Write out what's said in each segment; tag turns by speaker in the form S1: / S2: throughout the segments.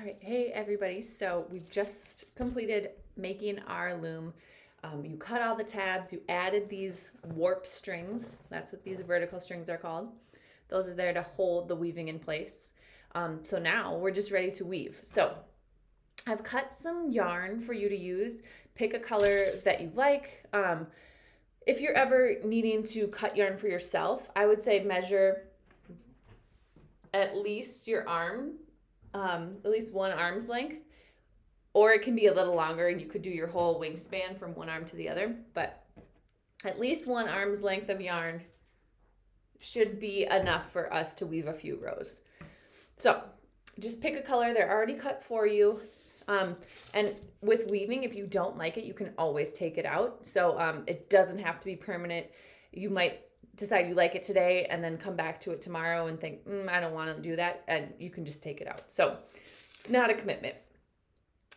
S1: right, hey everybody. So we've just completed making our loom. You cut all the tabs, you added these warp strings. That's what these vertical strings are called. Those are there to hold the weaving in place. So now we're just ready to weave. So I've cut some yarn for you to use. Pick a color that you like. If you're ever needing to cut yarn for yourself, I would say measure at least your arm, at least one arm's length, or it can be a little longer and you could do your whole wingspan from one arm to the other, but at least one arm's length of yarn should be enough for us to weave a few rows. So just pick a color. They're already cut for you. And with weaving, if you don't like it, you can always take it out. So it doesn't have to be permanent. You might decide you like it today and then come back to it tomorrow and think, I don't want to do that. And you can just take it out. So it's not a commitment.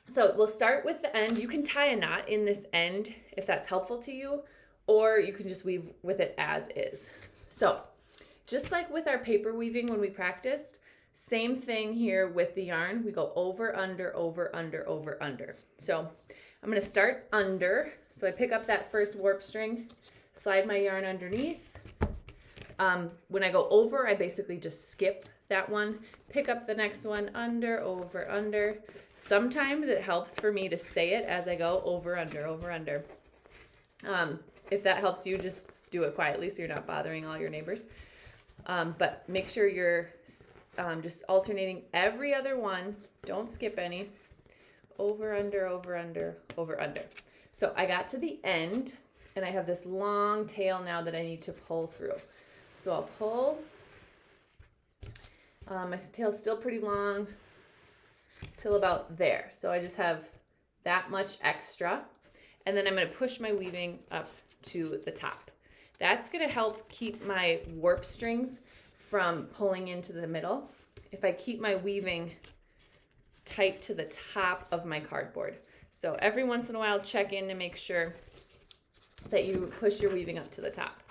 S1: So we'll start with the end. You can tie a knot in this end if that's helpful to you, or you can just weave with it as is. So just like with our paper weaving when we practiced, same thing here with the yarn. We go over, under, over, under, over, under. So I'm going to start under. So I pick up that first warp string, slide my yarn underneath. When I go over, I basically just skip that one, pick up the next one, under, over, under. Sometimes it helps for me to say it as I go, over, under, over, under. If that helps you, just do it quietly so you're not bothering all your neighbors. But make sure you're just alternating every other one. Don't skip any. Over, under, over, under, over, under. So I got to the end, and I have this long tail now that I need to pull through. So I'll pull. My tail's still pretty long till about there. So I just have that much extra. And then I'm going to push my weaving up to the top. That's going to help keep my warp strings from pulling into the middle if I keep my weaving tight to the top of my cardboard. So every once in a while, check in to make sure that you push your weaving up to the top.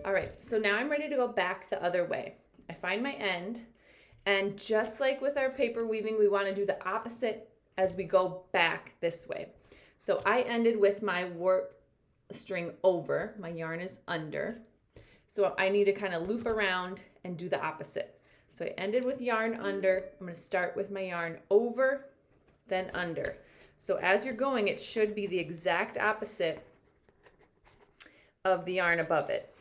S1: All right, so now I'm ready to go back the other way. I find my end, and just like with our paper weaving, we want to do the opposite as we go back this way. So I ended with my warp string over, my yarn is under. So I need to kind of loop around and do the opposite. So I ended with yarn under. I'm going to start with my yarn over, then under. So as you're going, it should be the exact opposite of the yarn above it.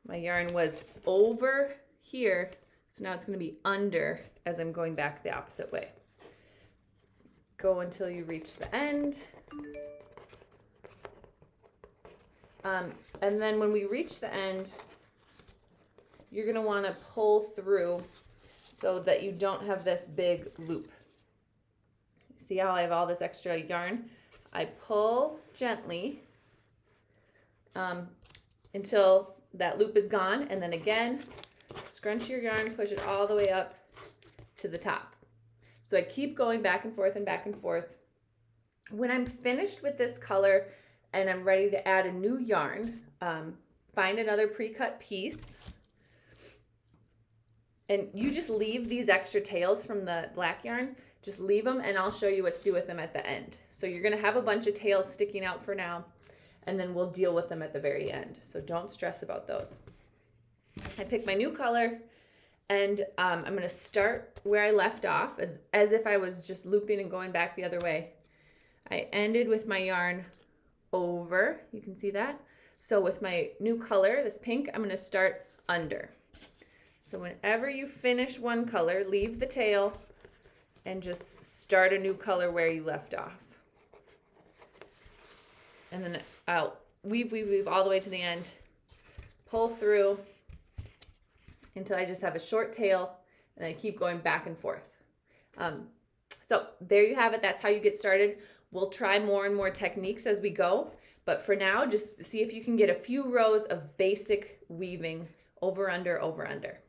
S1: My yarn was over here, so now it's going to be under as I'm going back the opposite way. Go until you reach the end. And then when we reach the end, you're going to want to pull through so that you don't have this big loop. See how I have all this extra yarn? I pull gently until that loop is gone, and then again, scrunch your yarn, push it all the way up to the top. So I keep going back and forth and back and forth. When I'm finished with this color and I'm ready to add a new yarn, find another pre-cut piece, and you just leave these extra tails from the black yarn. Just leave them, and I'll show you what to do with them at the end. So you're going to have a bunch of tails sticking out for now, and then we'll deal with them at the very end. So don't stress about those. I pick my new color, and I'm going to start where I left off as if I was just looping and going back the other way. I ended with my yarn over. You can see that. So with my new color, this pink, I'm going to start under. So whenever you finish one color, leave the tail and just start a new color where you left off. And then I'll weave all the way to the end, pull through until I just have a short tail, and then I keep going back and forth. So there you have it. That's how you get started. We'll try more and more techniques as we go, but for now, just see if you can get a few rows of basic weaving over, under, over, under.